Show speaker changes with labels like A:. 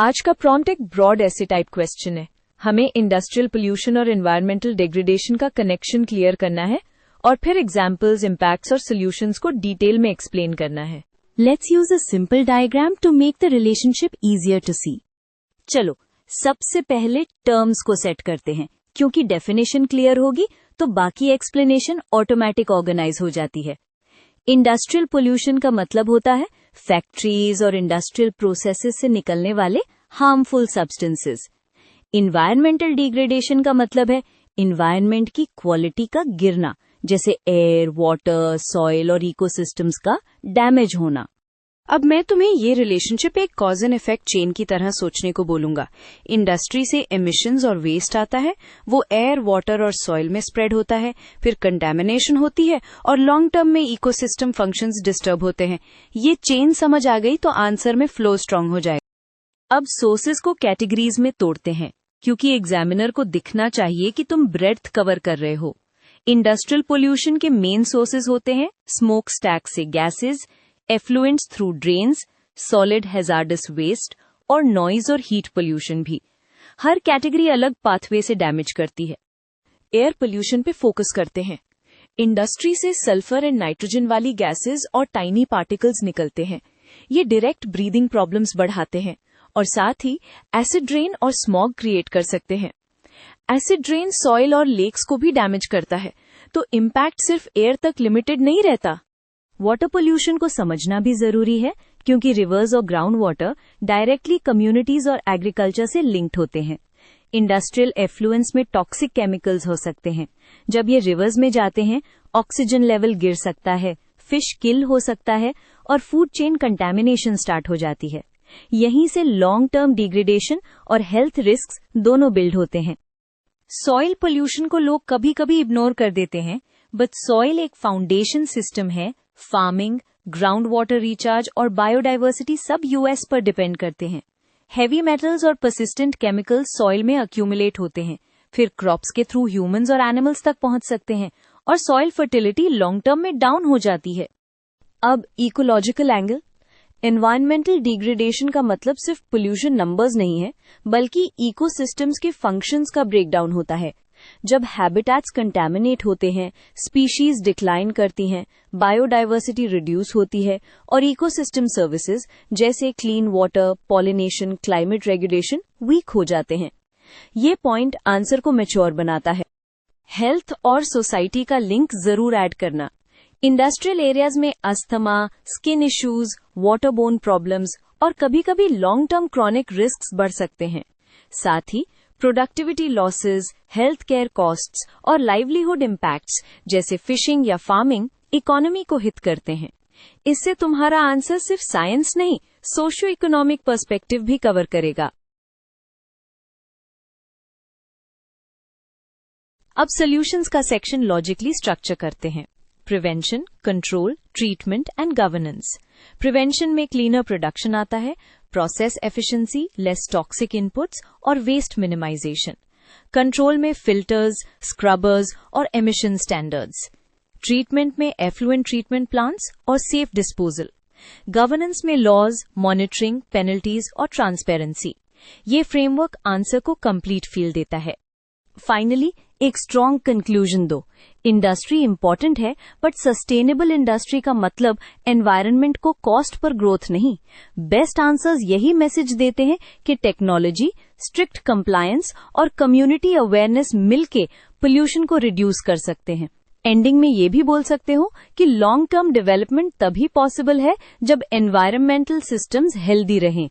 A: आज का प्रॉम्प्ट एक ब्रॉड ऐसे टाइप क्वेश्चन है। हमें इंडस्ट्रियल पोल्यूशन और एनवायरमेंटल डिग्रेडेशन का कनेक्शन क्लियर करना है और फिर एग्जाम्पल्स, इम्पैक्ट्स और सोल्यूशंस को डिटेल में एक्सप्लेन करना है।
B: Let's use a simple diagram to make the relationship easier to see. चलो, सबसे पहले टर्म्स को सेट करते हैं, क्योंकि डेफिनेशन क्लियर होगी तो बाकी एक्सप्लेनेशन ऑटोमेटिक ऑर्गेनाइज हो जाती है। इंडस्ट्रियल पोल्यूशन का मतलब होता है फैक्ट्रीज और इंडस्ट्रियल प्रोसेसेस से निकलने वाले हार्मफुल सब्सटेंसेस। इन्वायरमेंटल डिग्रेडेशन का मतलब है इन्वायरमेंट की क्वालिटी का गिरना, जैसे एयर, वाटर, सॉइल और इकोसिस्टम्स का डैमेज होना।
A: अब मैं तुम्हें ये रिलेशनशिप एक कॉज एंड इफेक्ट चेन की तरह सोचने को बोलूंगा। इंडस्ट्री से एमिशंस और वेस्ट आता है, वो एयर, वाटर और सॉइल में स्प्रेड होता है, फिर कंटेमिनेशन होती है और लॉन्ग टर्म में इकोसिस्टम फंक्शंस डिस्टर्ब होते हैं। ये चेन समझ आ गई तो आंसर में फ्लो स्ट्रांग हो जाएगा। अब सोर्सेज को कैटेगरीज में तोड़ते हैं, क्योंकि एग्जामिनर को दिखना चाहिए कि तुम ब्रेड्थ कवर कर रहे हो। इंडस्ट्रियल पोल्यूशन के मेन सोर्सेज होते हैं स्मोक स्टैक से gases, effluents through drains, solid hazardous waste और नॉइज और हीट पोल्यूशन भी। हर कैटेगरी अलग पाथवे से डैमेज करती है। एयर पोल्यूशन पे फोकस करते हैं। इंडस्ट्री से सल्फर एंड नाइट्रोजन वाली गैसेज और टाइनी पार्टिकल्स निकलते हैं। ये डायरेक्ट ब्रीदिंग प्रॉब्लम्स बढ़ाते हैं और साथ ही एसिड रेन और स्मॉग क्रिएट कर सकते हैं। एसिड रेन सॉइल और लेक्स को भी डैमेज करता है, तो इम्पैक्ट सिर्फ एयर तक लिमिटेड नहीं रहता।
B: वाटर पोल्यूशन को समझना भी जरूरी है, क्योंकि रिवर्स और ग्राउंड वाटर डायरेक्टली कम्युनिटीज और एग्रीकल्चर से लिंक्ड होते हैं। इंडस्ट्रियल एफ्लुएंस में टॉक्सिक केमिकल्स हो सकते हैं। जब ये रिवर्स में जाते हैं, ऑक्सीजन लेवल गिर सकता है, फिश किल हो सकता है और फूड चेन कंटेमिनेशन स्टार्ट हो जाती है। यहीं से लॉन्ग टर्म डिग्रेडेशन और हेल्थ रिस्क्स दोनों बिल्ड होते हैं। सॉइल पोल्यूशन को लोग कभी कभी इग्नोर कर देते हैं, बट सॉइल एक फाउंडेशन सिस्टम है। फार्मिंग, ग्राउंड वाटर रिचार्ज और बायोडाइवर्सिटी सब यूएस पर डिपेंड करते हैं। हेवी मेटल्स और पर्सिस्टेंट केमिकल्स सॉइल में अक्यूमुलेट होते हैं, फिर क्रॉप्स के थ्रू ह्यूमंस और एनिमल्स तक पहुंच सकते हैं और सॉइल फर्टिलिटी लॉन्ग टर्म में डाउन हो जाती है।
A: अब इकोलॉजिकल एंगल। एनवायरमेंटल डिग्रेडेशन का मतलब सिर्फ पोल्यूशन नंबर्स नहीं है, बल्कि इकोसिस्टम्स के फंक्शंस का ब्रेकडाउन होता है। जब हैबिटेट्स कंटैमिनेट होते हैं, स्पीशीज डिक्लाइन करती हैं, बायोडाइवर्सिटी रिड्यूस होती है और इकोसिस्टम सर्विसेज जैसे clean water, pollination, climate regulation weak हो जाते हैं। ये पॉइंट आंसर को मैच्योर बनाता है। हेल्थ और सोसाइटी का लिंक जरूर ऐड करना। इंडस्ट्रियल एरियाज में asthma, skin issues, waterborne problems और कभी-कभी लॉन्ग टर्म क्रॉनिक रिस्क्स बढ़ सकते हैं। साथ ही productivity losses, health care costs और लाइवलीहुड इम्पैक्ट्स जैसे फिशिंग या फार्मिंग इकोनॉमी को हिट करते हैं। इससे तुम्हारा आंसर सिर्फ साइंस नहीं, सोशियो इकोनॉमिक पर्सपेक्टिव भी कवर करेगा। अब सॉल्यूशंस का सेक्शन लॉजिकली स्ट्रक्चर करते हैं। Prevention, control, treatment and governance. Prevention में क्लीनर प्रोडक्शन आता है, process efficiency, less toxic inputs और वेस्ट मिनिमाइजेशन। कंट्रोल में फिल्टर्स, स्क्रबर्स और एमिशन स्टैंडर्ड्स। ट्रीटमेंट में एफ्लुएंट ट्रीटमेंट प्लांट्स और सेफ डिस्पोजल। गवर्नेंस में लॉज, मॉनिटरिंग, पेनल्टीज और ट्रांसपेरेंसी। ये फ्रेमवर्क आंसर को कंप्लीट फील देता है। फाइनली एक स्ट्रॉन्ग कंक्लूजन दो। इंडस्ट्री इंपॉर्टेंट है, बट सस्टेनेबल इंडस्ट्री का मतलब एनवायरनमेंट को कॉस्ट पर ग्रोथ नहीं। बेस्ट आंसर्स यही मैसेज देते हैं कि टेक्नोलॉजी, स्ट्रिक्ट कंप्लायंस और कम्युनिटी अवेयरनेस मिलके पोल्यूशन को रिड्यूस कर सकते हैं। एंडिंग में ये भी बोल सकते हो कि लॉन्ग टर्म डेवलपमेंट तभी पॉसिबल है जब एनवायरमेंटल सिस्टम्स हेल्दी रहें।